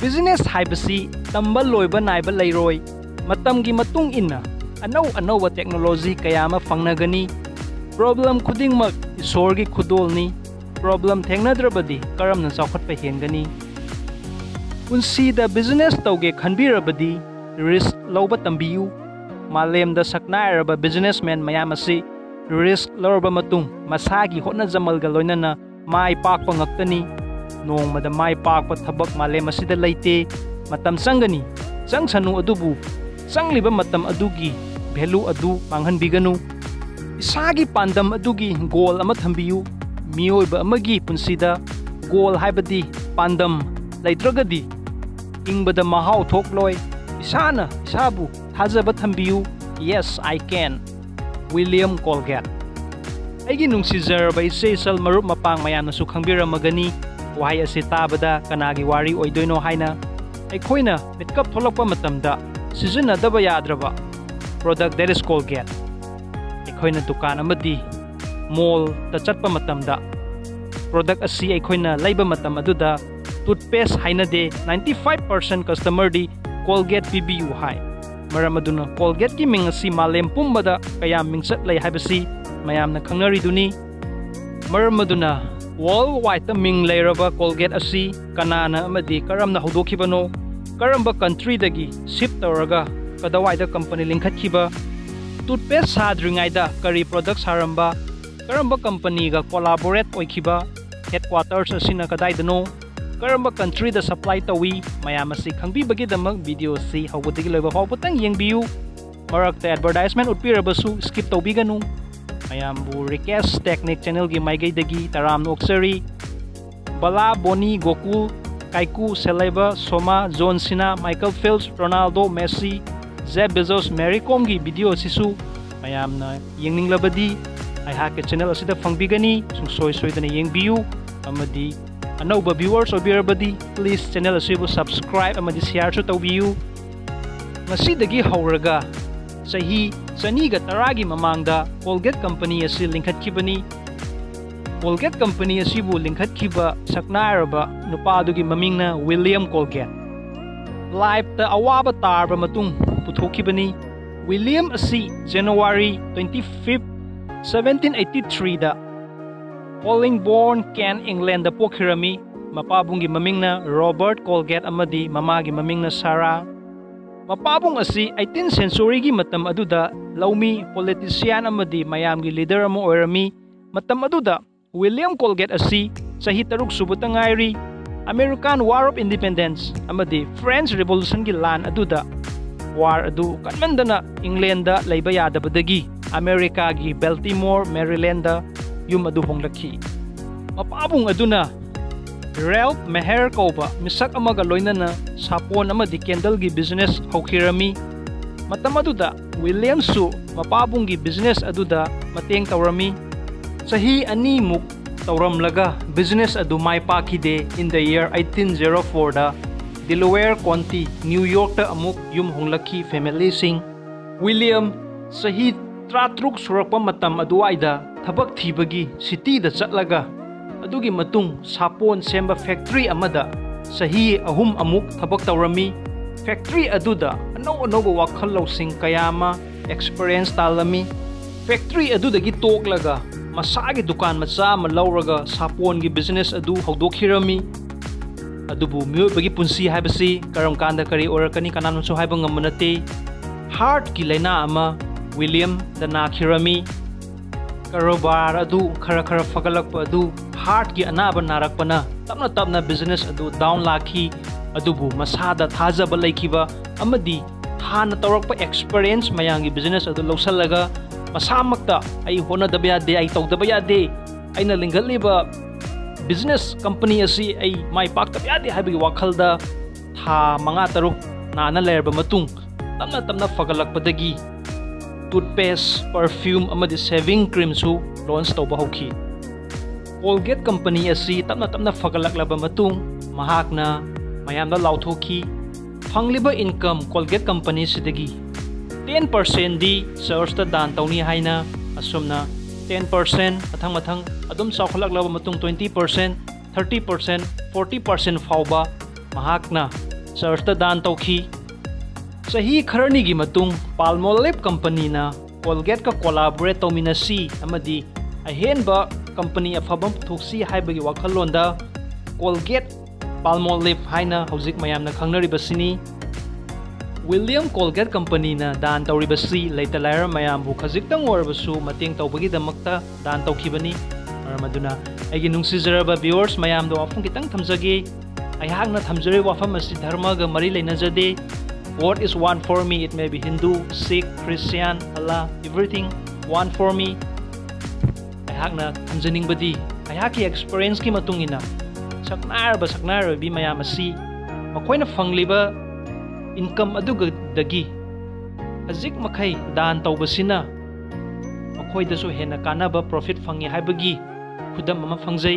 Business haibasi tambal loiba naiba leiroi matamgi matung inna anau technology kayama fangnagani problem khudingmak isorgi khudolni problem thengnadrabadi karamna chawkhatpa hengani punsida business tauge khanbirabadi risk lauba tambiyu malemda saknairaba businessman mayam asi risk lorba matung masagi hotna jamalga loinana mai pakpa ngaktani nongmada mai pakpa thabak malem asida leite matam sangani sangsanu adubu sangliba matam adugi value adu manghanbiganu isagi pandam adugi goal ama thambiyu miyoiba amagi punsida goal haibadi pandam leitragadi ingbada mahau thokloi isana isabu thajaba thambiyu yes I can William Colgate aigi nungsizarba isesal marup mapang mayamnasu khangbiramagani wahai ase tabada kanagi wari oidoino haina aikhoina makeup tholakpa matamda sizinadaba yadraba product that is Colgate aikhoina dukan amadi mall ta chatpa matamda product asi aikhoina laiba matam aduda toothpaste hainade 95% customer di Colgate PBU hai maramaduna Colgate ki ming asi malem pumbada kayam mingsat lay haibasi mayamna khangnari duni maramaduna worldwide ta ming layraba Colgate asi kanana amadi karamna hodokibano karamba country dagi ship tawraga kadawaida company linkhatkiba toothpaste sadringaida kari products haramba karamba company ga collaborate oikiba headquarters asina kadaidano karamba country da supply tawi mayam asi khangbibagi damak video si hawdagi loiba faw putang yengbiu marakta advertisement utpirabasu skip tawbiganu mayam bu request technique channel gi maigai dagi taram noksari bala boni gokul kaiku seleba soma john cena michael phelps ronaldo messi jeff bezos mary com gi video sisu mayam na yenginglabadi ai ha ke channel asida fangbigani sungsoi soidana yengbiu amadi anauba viewers obirabadi please channel asibu subscribe amadi share su tawbiu ngasidagi hauraga sahi saniga taragi mamangda Colgate company asi linkhatkibani Colgate company asibu linkhatkiba saknairaba nupadugi mamingna William Colgate live ta awaba tarba matung puthokibani William asi January 25th 1783 da Bollingbourne Kent England da pokhirami mapabungi mamingna Robert Colgate amadi mamagi mamingna Sarah mapabung asi 18th century gi matam aduda laumi politician amadi mayamgi leader amo oirami matam aduda William Colgate asi sahi taruk subuta ngairi American War of Independence amadi French Revolution gi lan aduda war adu kanmandana England da leiba yadabadagi America gi Baltimore Maryland da yum adu honglakhi mapabung aduna Ralph Meher Koba misak amaga loinana sapon amadi candle gi business hawkhirami matam aduda William su mapabung gi business aduda mateng tawrami sahi ani muk tawramlaga business adu mai pakide in the year 1804 da Delaware County New York ta amuk yum honglakhi family sing William sahi tratruk surakpa matam aduaida thabak thibagi city da chatlaga adugi matung sapon semba factory amada sahi ahum amuk thabak tawrami factory aduda anau wakhal losing kayama experience talami factory adudagi toklaga masagi dukan macha ma lauraga sapon gi business adu hawdokhirami adubu miyobagi punsi haibasi karam kanda kari orakani kanan so haiba ngamanate heart ki laina ama William da nakhirami karobar adu khara fagalakpa adu heart ki anaba narakpana tapna business adu down lakhi adubu masada thajaba laikiba amadi hana tawrakpa experience mayangi business adu lawsalaga masamakta ai honadaba yade ai tawdaba yade aina linghaliba business company asi ai mai paktaba yade haibagi wakhalda tha manga taruk nana lerba matung tamna fagalakpadagi toothpaste perfume amadi shaving cream su launch tawba hawki Colgate company asi tapna fagalaklaba matung mahakna mayamda lauthoki fangliba income Colgate company sidagi 10% di source ta dan tawni haina asumna 10% mathang adum chawkhalaklaba matung 20% 30% 40% fauba mahakna चर्चता दान तौखी चही खरनीगी मतुंग Palmolive company ना Colgate का collaborate तौमिनसी अमदी अहेनबा कंपनी अफबम थोक्सी हाइबगी वाखलोंदा कोलगेट पाल्मोलिव हाइना हौजिक मयामना खंगनरिबसिनी विलियम कोलगेट कंपनी ना दान तौरिबसी लेता लायर मयामबु खजिक्तंग ओरबसु मतेंग तौबगी दमक्ता दान तौखिबनी मरमदुना अगी नुंसिजरबा व्यूअर्स मयामदो वाफम कितंग थमजगे अयहागना थमजरे वाफम असि धर्मगा मरि लेनजदे God is one for me. It may be Hindu, Sikh, Christian, Allah, everything one for me. Ayakna thamjaning badi ayaki experience ki matungina saknar bi mayam asi makoina fangliba income aduga dagi azik makai dan tawbasina makoi da so hena kanaba profit fangi haibagi khudam ama fangjai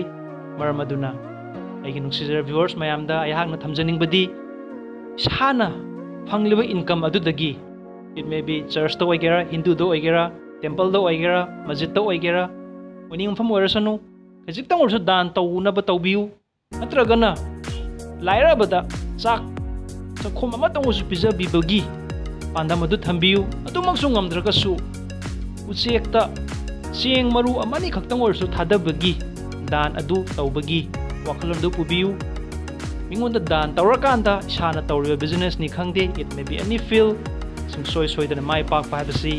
maramaduna aigi nuksizar viewers mayam da ayakna thamjaning badi shana फंगलिबा income अदुदगी it may be church तो ओइगेरा हिंदू दो ओइगेरा temple दो ओइगेरा मस्जिद तो ओइगेरा ओइनिंग फम ओरसनु खजिक्तंग ओरसु दान तौनबा तौबियु नत्रगना लाइराबदा चाक चखोम अमा तंगसु पिजबिबगी पांदम अदु थंबियु अदुमक्सु ngamद्रगसु उचेक्ता चेंग मरु अमानी खक्तंग ओरसु थादबगी दान अदु तौबगी वाखलंदु पुबियु मिंगोंदा दान तौरकांदा इसाना तौरिबा बिजनेस नि खंगदे it may be any field सिंसोय सोयदना माय पाक पाबसी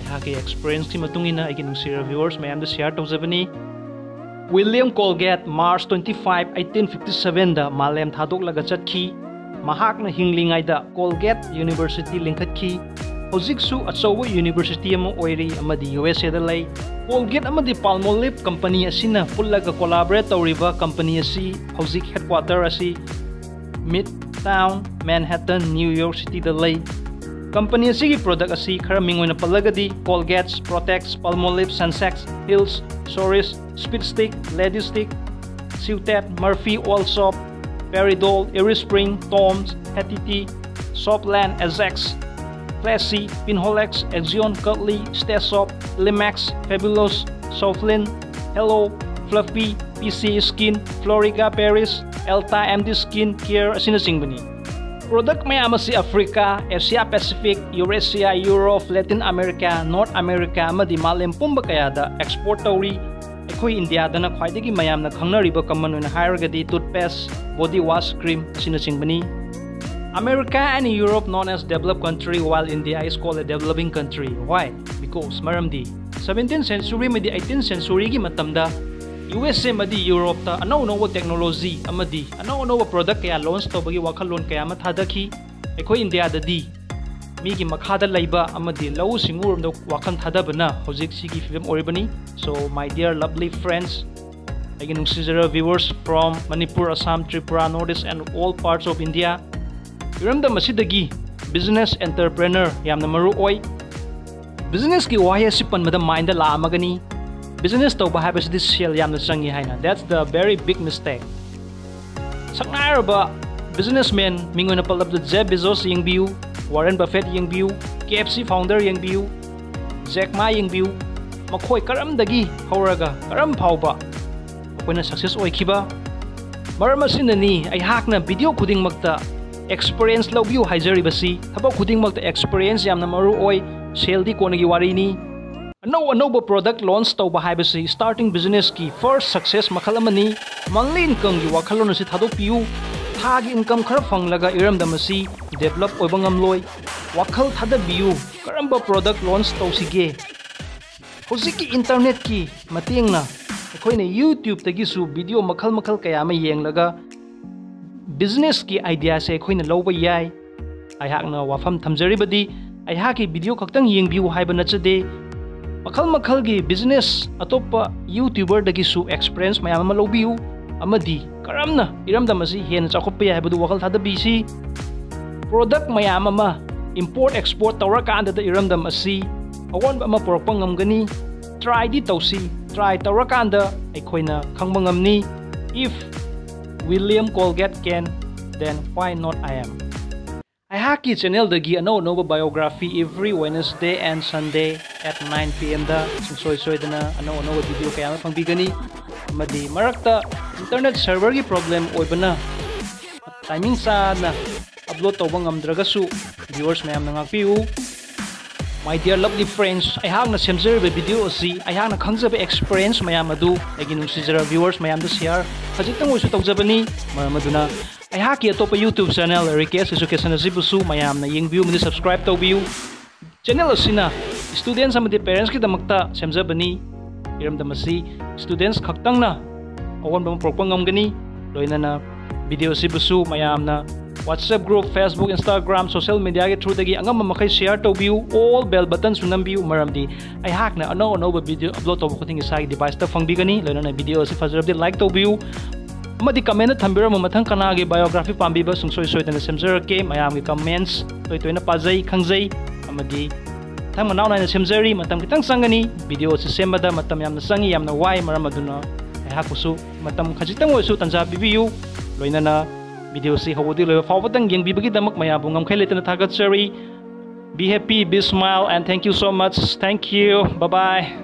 अहाके एक्सपीरियंस की मतुंगिना आइगे नुसिरा व्यूअर्स मयाम द शेयर तौजबनी विलियम कोलगेट मार्च 25 1857 दा मालेम थादोकलगा चटखी महाकना हिंगलिंगाइदा कोलगेट यूनिवर्सिटी लिंखतखी होजिकसु अचौबो यूनिवर्सिटी अमा ओइरी अमदि यूएसए दा लई कोलगेट अमदि पाल्मोलिव कंपनी असिना पुल्लगा कोलाबोरेट तौरिबा कंपनी असि होजिक हेडक्वार्टर असि मिडटाउन मैनहट्टन न्यूयॉर्क सिटी दा लई कंपनी असिगी प्रोडक्ट असि खरा मिंगोइना पल्लगदी कोलगेट्स प्रोटेक्स पाल्मोलिव सनसेक्स हिल्स सोरिस स्पीड स्टिक लेडी स्टिक सिउटेट मर्फी ऑयल सोप पेरिडोल एरिस्प्रिंग टॉम्स हेटिटी सोपलैंड Ajax Classy, Pinholex, Exion, Cutley, Stesop, Limax, Fabulous, Soflin, Hello, Fluffy, PC Skin, Floriga Paris, Elta MD Skin Care Asinasingbani. Product mayam asi Africa, Asia Pacific, Eurasia, Europe, Latin America, North America amadi malem pumba kayada export tawri. Ekoi India dana khwaidagi mayam na khangnariba common oina hairagadi toothpaste, body wash cream asinasingbani. America and Europe known as developed country while India is called a developing country. Why? Because maramdi 17th century madi 18th century gi matamda USA madi Europe ta anau technology amadi anau product kaya launch tawbagi wakhalon kaya ma thadaki ekoi India da di mi gi makhada laiba amadi lau singurum do wakhan thadabana hojik sigi film oribani. So my dear lovely friends, again nuksizara viewers from Manipur, Assam, Tripura, Northeast and all parts of India, इरमदा मसिदगी business entrepreneur यामना मरु ओय business की वाय असि पनमदा mind ला आमगनी business तौबा हाबसिदि sale यामना चंगी हाइना that's the very big mistake सकनारबा बिजनेसमैन मिंगोना पलब जेफ बेजोस यंगबियु वारेन बफेट यंगबियु KFC फाउंडर यंगबियु जैक मा यंगबियु मखोय करमदगी हौरगा करम फावबा अखोयना सक्सेस ओयखिबा मरम असिननी अयहाकना वीडियो खुदिंग मक्ता एक्सपीरियंस लौबियु हाइजरिबसी थबक खुदिंगमक्ता एक्सपीरियंस यामना मरु ओय सेलदी कोनगी वारीनी अनौ प्रोडक्ट लॉन्च तौबा हाइबसी स्टार्टिंग बिजनेस की फर्स्ट सक्सेस मखल अमनी मंथली इनकम की वाखलोन असि थादोकपियु थागी इनकम खर फंगलगा इरमदमसी डेवलप ओइबा ngamloi वाखल थादबियु करंबा प्रोडक्ट लॉन्च तौसिगे होजिकी इंटरनेट की मतेंगना अखोइने यूट्यूब तगिसु वीडियो मखल कया मा येंगलगा बिजनेस की आइडिया से अखोइना लौबा याय अयहाकना वाफम थमजरिबदी अयहाकी वीडियो खक्तंग येंगबियु हाइबा नचदे मखल की बिजनेस अतोप्पा यूट्यूबर दगिसु एक्सपीरियंस मयाम अमा लौबियु अमदी करमना इरमदमसी हेन चाखोप्पा याय हाइबदु वखल थादबीसी प्रोडक्ट मयाम अमा इंपोर्ट एक्सपोर्ट तौरकांदा इरमदम असि अवोनबा अमा पोरकपा ngamgani ट्राई दी तौसी ट्राई तौरकांदा अखोइना खंगबा ngamni if William Colgate can, then why not I am? Ayhaki channel dagi no biography every Wednesday and Sunday at 9 PM da soy dana no video kaya pangbigani madi marakta internet server gi problem oibana timing sa na upload tawba ngamdragasu viewers mayam na ngakpiu. My dear lovely friends, aihakna semjariba video asi aihakna khangjaba experience mayam adu agi nungsijara viewers mayam da share khajitang oisu tawjabani mamaduna aihaki atopa YouTube channel Request Education asibusu mayam na yengbiu mani subscribe tawbiu. Channel asina students amadi parents ki damakta semjabani iramdamasi students khaktangna awan bam propang ngamgani loinana video asibusu mayam na WhatsApp group, Facebook, Instagram, social media ke through dagi angam makai share tawbiu all bell button sunambiu maramdi aihakna ano video upload tawba khuting isai device ta fangbigani loinana video asi fajrabdi like tawbiu amadi comment na thambira mathang kana ge biography pambiba sungsoi soidana semjara ke mayam ge comments toina pajai khangjai amadi thang manaw na semjari matam kitang sangani video si sembada matam yamna sangi yamna wai maramaduna aihakusu matam khajitang oisu tanja bibiu loinana video si hawadi lo fawatang yang bibagi damak mayabu ngamkhay letana thagat sari. Be happy, be smile, and thank you so much. Thank you. Bye bye.